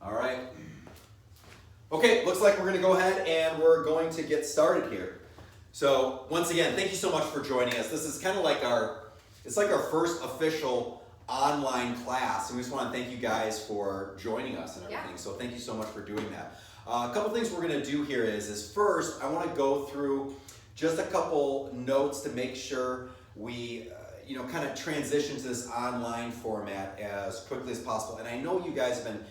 All right. Okay, looks like we're going to go ahead and we're going to get started here. So once again, thank you so much for joining us. This is kind of like it's like our first official online class, and we just want to thank you guys for joining us and everything. So thank you so much for doing that. A couple things we're going to do here is first, I want to go through just a couple notes to make sure we kind of transition to this online format as quickly as possible. And I know you guys have been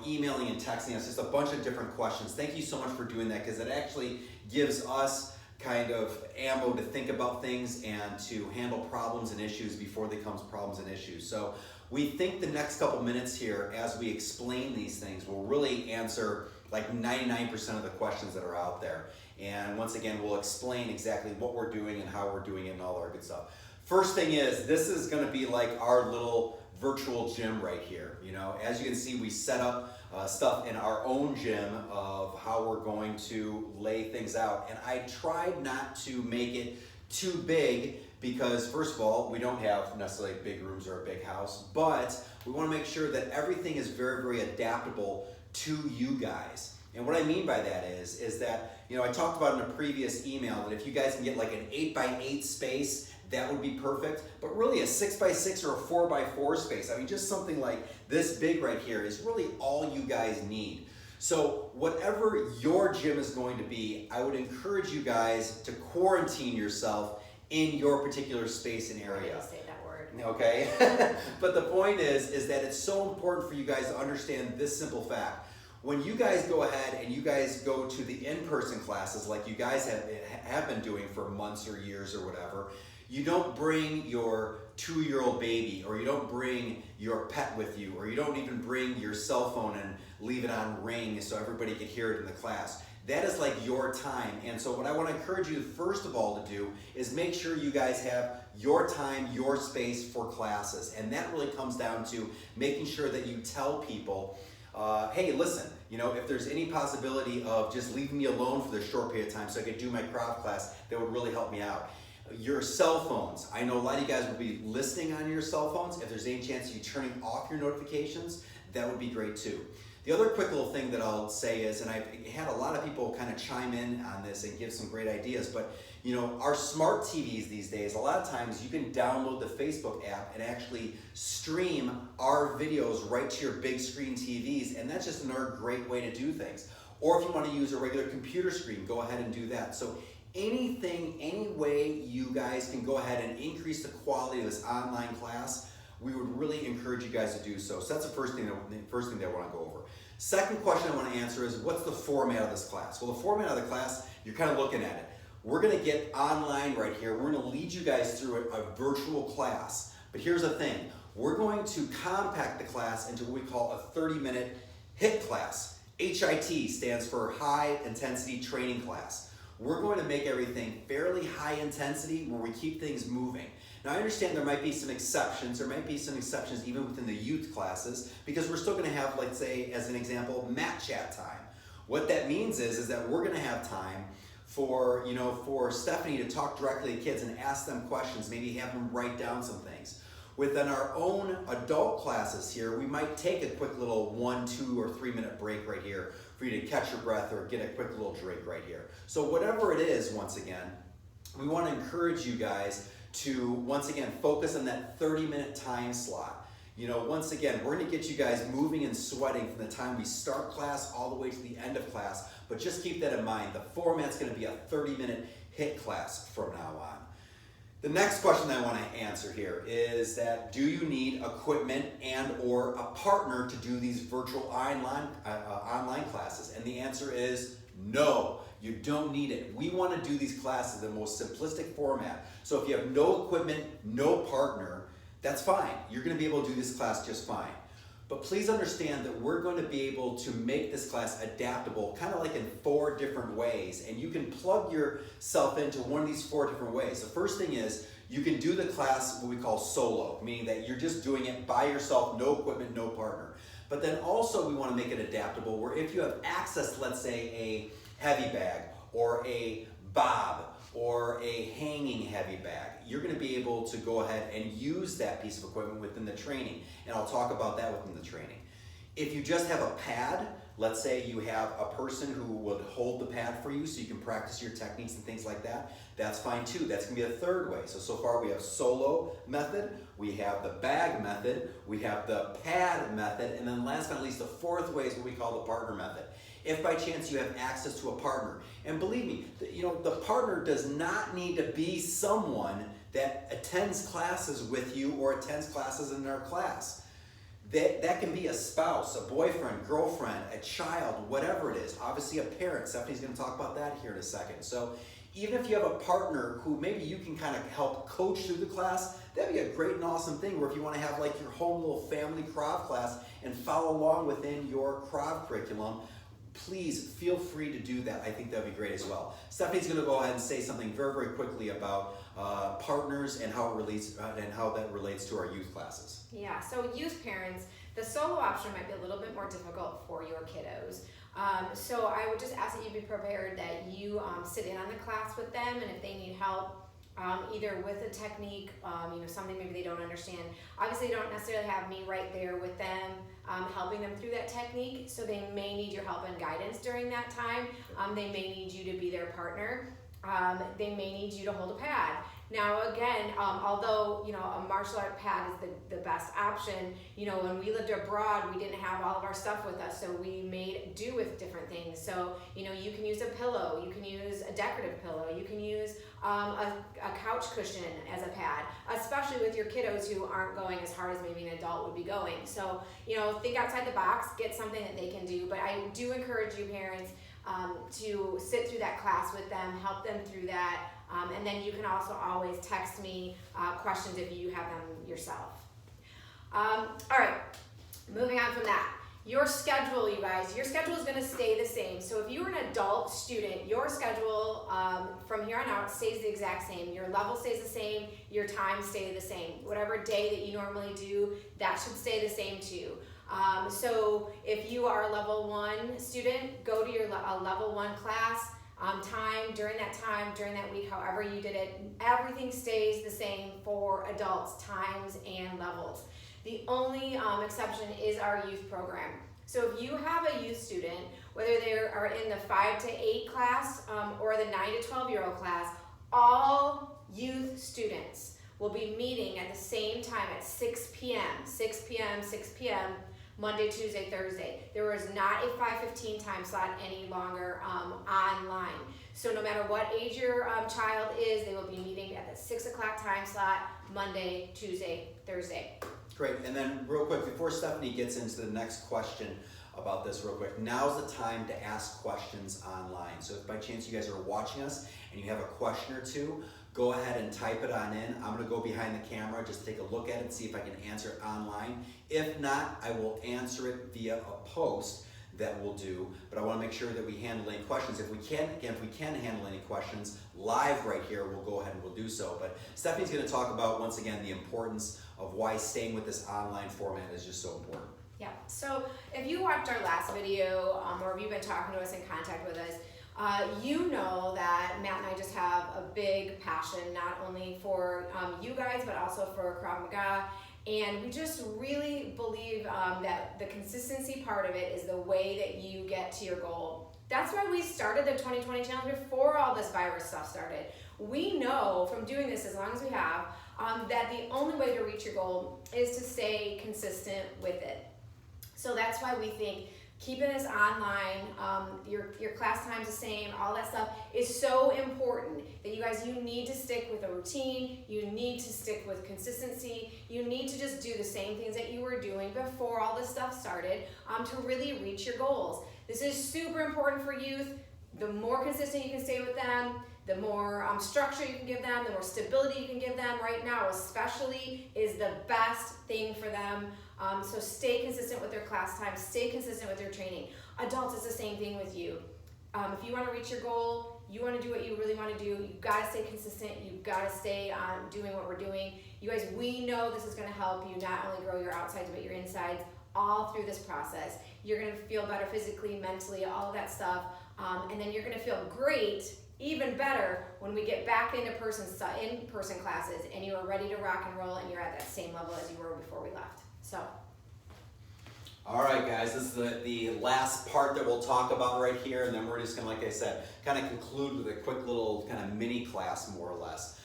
emailing and texting us just a bunch of different questions. Thank you so much for doing that, because it actually gives us kind of ammo to think about things and to handle problems and issues before they become problems and issues. So we think the next couple minutes here, as we explain these things, will really answer like 99% of the questions that are out there. And once again, we'll explain exactly what we're doing and how we're doing it and all our good stuff. First thing is, this is going to be like our little virtual gym right here. As you can see, we set up stuff in our own gym of how we're going to lay things out. And I tried not to make it too big because, first of all, we don't have necessarily big rooms or a big house, but we want to make sure that everything is very, very adaptable to you guys. And what I mean by that is that, I talked about in a previous email that if you guys can get like an 8x8 space, that would be perfect. But really a 6x6 or a 4x4 space, just something like this big right here is really all you guys need. So whatever your gym is going to be, I would encourage you guys to quarantine yourself in your particular space and area. Say that word. Okay? But the point is that it's so important for you guys to understand this simple fact. When you guys go ahead and you guys go to the in-person classes like you guys have been doing for months or years or whatever, you don't bring your 2-year-old baby, or you don't bring your pet with you, or you don't even bring your cell phone and leave it on ring so everybody can hear it in the class. That is like your time. And so what I want to encourage you first of all to do is make sure you guys have your time, your space for classes. And that really comes down to making sure that you tell people, hey, listen, if there's any possibility of just leaving me alone for this short period of time so I could do my Krav class, that would really help me out. Your cell phones. I know a lot of you guys will be listening on your cell phones. If there's any chance of you turning off your notifications, that would be great too. The other quick little thing that I'll say is, and I've had a lot of people kind of chime in on this and give some great ideas, but our smart TVs these days, a lot of times you can download the Facebook app and actually stream our videos right to your big screen TVs, and that's just another great way to do things. Or if you want to use a regular computer screen, go ahead and do that. So anything, any way you guys can go ahead and increase the quality of this online class, we would really encourage you guys to do so. So that's the first thing that I want to go over. Second question I want to answer is, what's the format of this class? Well, the format of the class, you're kind of looking at it. We're going to get online right here. We're going to lead you guys through a virtual class. But here's the thing. We're going to compact the class into what we call a 30-minute HIT class. HIT stands for High Intensity Training Class. We're going to make everything fairly high intensity where we keep things moving. Now I understand there might be some exceptions. There might be some exceptions even within the youth classes, because we're still going to have, let's say, as an example, mat chat time. What that means is that we're going to have time for Stephanie to talk directly to kids and ask them questions, maybe have them write down some things. Within our own adult classes here, we might take a quick little 1, 2, or 3 minute break right here for you to catch your breath or get a quick little drink right here. So whatever it is, once again, we want to encourage you guys to, once again, focus on that 30-minute time slot. Once again, we're going to get you guys moving and sweating from the time we start class all the way to the end of class, but just keep that in mind. The format's going to be a 30-minute HIT class from now on. The next question I want to answer here is that, do you need equipment and or a partner to do these virtual online classes? And the answer is no, you don't need it. We want to do these classes in the most simplistic format. So if you have no equipment, no partner, that's fine. You're going to be able to do this class just fine. But please understand that we're going to be able to make this class adaptable, kind of like in 4 different ways. And you can plug yourself into one of these 4 different ways. The first thing is, you can do the class what we call solo, meaning that you're just doing it by yourself, no equipment, no partner. But then also we want to make it adaptable, where if you have access, let's say a heavy bag or a bob or a hanging heavy bag, you're going to be able to go ahead and use that piece of equipment within the training. And I'll talk about that within the training. If you just have a pad, let's say you have a person who would hold the pad for you so you can practice your techniques and things like that, that's fine too. That's gonna be a third way. So far we have solo method, we have the bag method, we have the pad method, and then last but not least, the fourth way is what we call the partner method. If by chance you have access to a partner, and believe me, the partner does not need to be someone that attends classes with you or attends classes in our class. That can be a spouse, a boyfriend, girlfriend, a child, whatever it is. Obviously a parent. Stephanie's going to talk about that here in a second. So even if you have a partner who maybe you can kind of help coach through the class, that'd be a great and awesome thing. Where if you want to have like your home little family Krav class and follow along within your Krav curriculum, please feel free to do that. I think that'd be great as well. Stephanie's going to go ahead and say something very, very quickly about partners and how it relates and how that relates to our youth classes. Yeah, so youth parents, the solo option might be a little bit more difficult for your kiddos. So I would just ask that you be prepared that you sit in on the class with them, and if they need help, either with a technique, something maybe they don't understand. Obviously, they don't necessarily have me right there with them, helping them through that technique, so they may need your help and guidance during that time. They may need you to be their partner. They may need you to hold a pad. Now again, although a martial art pad is the best option, when we lived abroad, we didn't have all of our stuff with us, so we made do with different things. So you can use a pillow, you can use a decorative pillow, you can use a couch cushion as a pad, especially with your kiddos who aren't going as hard as maybe an adult would be going. So think outside the box, get something that they can do. But I do encourage you parents to sit through that class with them, help them through that. And then you can also always text me questions if you have them yourself. All right, moving on from that. Your schedule, you guys, your schedule is going to stay the same. So if you're an adult student, your schedule from here on out stays the exact same. Your level stays the same, your time stays the same. Whatever day that you normally do, that should stay the same too. So if you are a level 1 student, go to your level 1 class. During that week, however you did it, everything stays the same for adults, times and levels. The only exception is our youth program. So if you have a youth student, whether they are in the 5 to 8 class or the 9 to 12-year-old class, all youth students will be meeting at the same time at 6 p.m. Monday, Tuesday, Thursday. There is not a 5:15 time slot any longer online. So no matter what age your child is, they will be meeting at the 6 o'clock time slot, Monday, Tuesday, Thursday. Great, and then real quick, before Stephanie gets into the next question about this real quick, now's the time to ask questions online. So if by chance you guys are watching us and you have a question or two, go ahead and type it on in. I'm gonna go behind the camera, just take a look at it, see if I can answer it online. If not, I will answer it via a post that we'll do, but I wanna make sure that we handle any questions. If we can handle any questions live right here, we'll go ahead and we'll do so. But Stephanie's gonna talk about, once again, the importance of why staying with this online format is just so important. Yeah, so if you watched our last video, or if you've been talking to us in contact with us, you know that Matt and I just have a big passion, not only for you guys, but also for Krav Maga. And we just really believe that the consistency part of it is the way that you get to your goal. That's why we started the 2020 challenge before all this virus stuff started. We know from doing this as long as we have, that the only way to reach your goal is to stay consistent with it. So that's why we think keeping this online, your class time's the same, all that stuff is so important that you need to stick with a routine, you need to stick with consistency, you need to just do the same things that you were doing before all this stuff started to really reach your goals. This is super important for youth. The more consistent you can stay with them, the more structure you can give them, the more stability you can give them right now especially is the best thing for them. So stay consistent with their class time, stay consistent with their training. Adults, it's the same thing with you. If you want to reach your goal, you want to do what you really want to do, you've got to stay consistent, you've got to stay doing what we're doing. You guys, we know this is going to help you not only grow your outsides, but your insides all through this process. You're going to feel better physically, mentally, all of that stuff. And then you're going to feel great, even better, when we get back into in-person classes and you are ready to rock and roll and you're at that same level as you were before we left. So. All right, guys, this is the last part that we'll talk about right here, and then we're just gonna, like I said, kind of conclude with a quick little kind of mini class, more or less.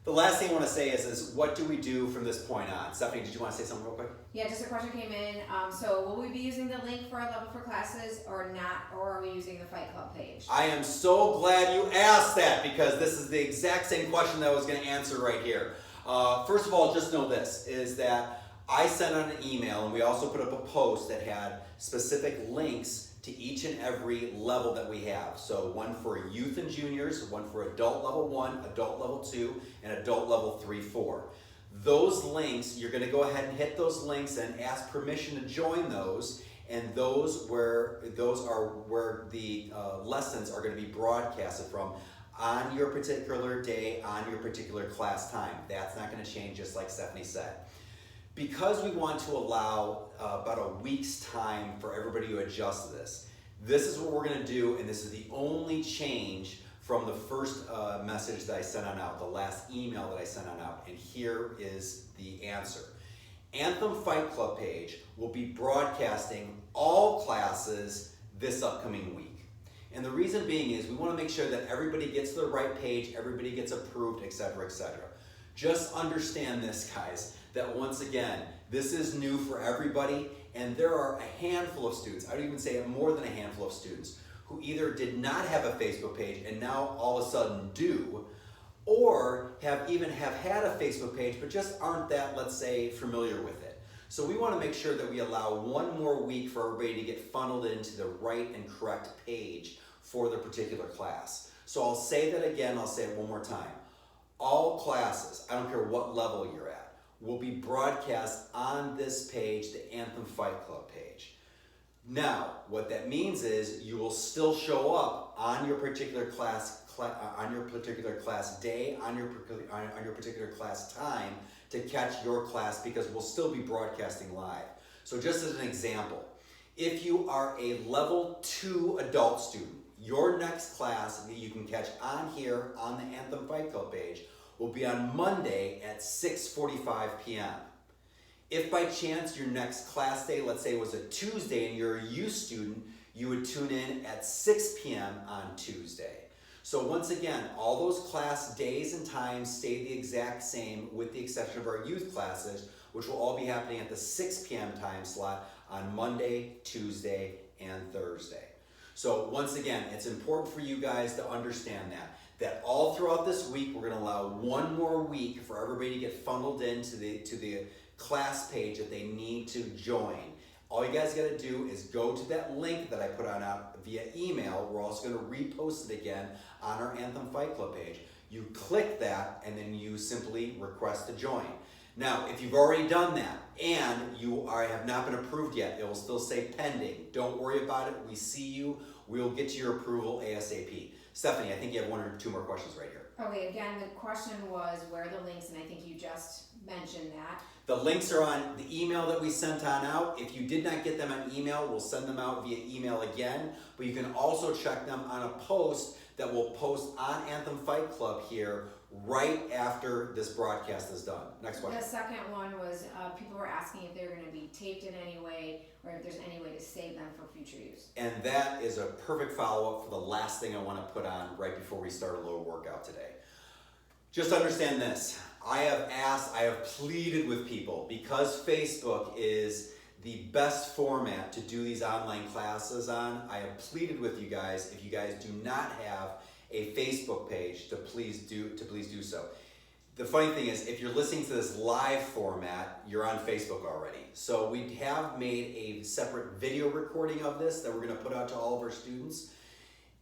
The last thing I want to say is what do we do from this point on? Stephanie, did you want to say something real quick? Yeah, just a question came in. So will we be using the link for our level for classes or not, or are we using the Fight Club page? I am so glad you asked that, because this is the exact same question that I was going to answer right here. First of all, just know this, is that I sent out an email, and we also put up a post that had specific links to each and every level that we have. So one for youth and juniors, one for adult level 1, adult level 2, and adult level 3, 4. Those links, you're gonna go ahead and hit those links and ask permission to join those, and those are where the lessons are gonna be broadcasted from on your particular day, on your particular class time. That's not gonna change, just like Stephanie said. Because we want to allow about a week's time for everybody to adjust to this, this is what we're gonna do, and this is the only change from the first message that I sent on out, the last email that I sent on out, and here is the answer. Anthem Fight Club page will be broadcasting all classes this upcoming week. And the reason being is we wanna make sure that everybody gets to the right page, everybody gets approved, etc., etc. Just understand this, guys, that once again, this is new for everybody, and there are a handful of students, I would even say more than a handful of students, who either did not have a Facebook page and now all of a sudden do, or have had a Facebook page but just aren't that, let's say, familiar with it. So we want to make sure that we allow one more week for everybody to get funneled into the right and correct page for their particular class. So I'll say that again, I'll say it one more time. All classes, I don't care what level you're at, will be broadcast on this page, the Anthem Fight Club page. Now, what that means is you will still show up on your particular class on your particular class day, on your particular class time to catch your class, because we'll still be broadcasting live. So just as an example, if you are a level 2 adult student, your next class that you can catch on here on the Anthem Fight Club page will be on Monday at 6:45 p.m. If by chance your next class day, let's say it was a Tuesday and you're a youth student, you would tune in at 6 p.m. on Tuesday. So once again, all those class days and times stay the exact same with the exception of our youth classes, which will all be happening at the 6 p.m. time slot on Monday, Tuesday, and Thursday. So once again, it's important for you guys to understand that all throughout this week, we're gonna allow one more week for everybody to get funneled into the class page that they need to join. All you guys gotta do is go to that link that I put on out via email. We're also gonna repost it again on our Anthem Fight Club page. You click that and then you simply request to join. Now, if you've already done that and you have not been approved yet, it will still say pending. Don't worry about it, we see you. We'll get to your approval ASAP. Stephanie, I think you have 1 or 2 more questions right here. Okay, again, the question was where are the links, and I think you just mentioned that. The links are on the email that we sent on out. If you did not get them on email, we'll send them out via email again, but you can also check them on a post that we'll post on Anthem Fight Club here right after this broadcast is done. Next question. The second one was people were asking if they're going to be taped in any way or if there's any way to save them for future use. And that is a perfect follow-up for the last thing I want to put on right before we start a little workout today. Just understand this. I have pleaded with people, because Facebook is the best format to do these online classes on, I have pleaded with you guys, if you guys do not have a Facebook page, to please do so. The funny thing is, if you're listening to this live format, you're on Facebook already. So we have made a separate video recording of this that we're gonna put out to all of our students.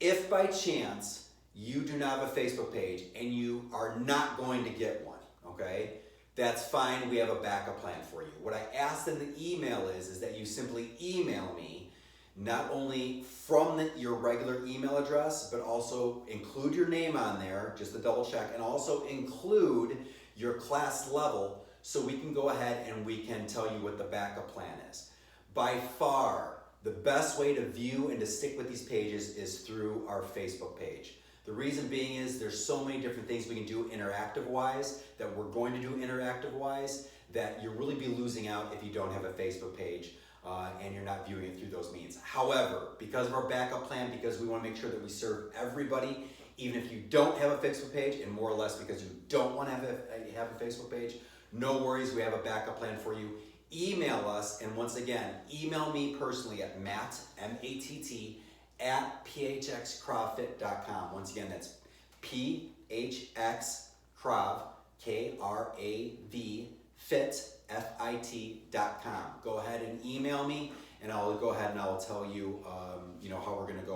If by chance you do not have a Facebook page and you are not going to get one, okay, that's fine, we have a backup plan for you. What I asked in the email is that you simply email me, not only from your regular email address, but also include your name on there, just to double check, and also include your class level so we can go ahead and we can tell you what the backup plan is. By far, the best way to view and to stick with these pages is through our Facebook page. The reason being is there's so many different things we can do interactive-wise, that we're going to do interactive-wise, that you'll really be losing out if you don't have a Facebook page and you're not viewing it through those means. However, because of our backup plan, because we want to make sure that we serve everybody, even if you don't have a Facebook page, and more or less because you don't want to have a Facebook page, no worries, we have a backup plan for you. Email us, and once again, email me personally at Matt, M-A-T-T, at phxkravfit.com. Once again, that's PHX Krav, K-R-A-V, fit, F-I-T.com. Go ahead and email me, and I'll go ahead and I'll tell you, how we're going to go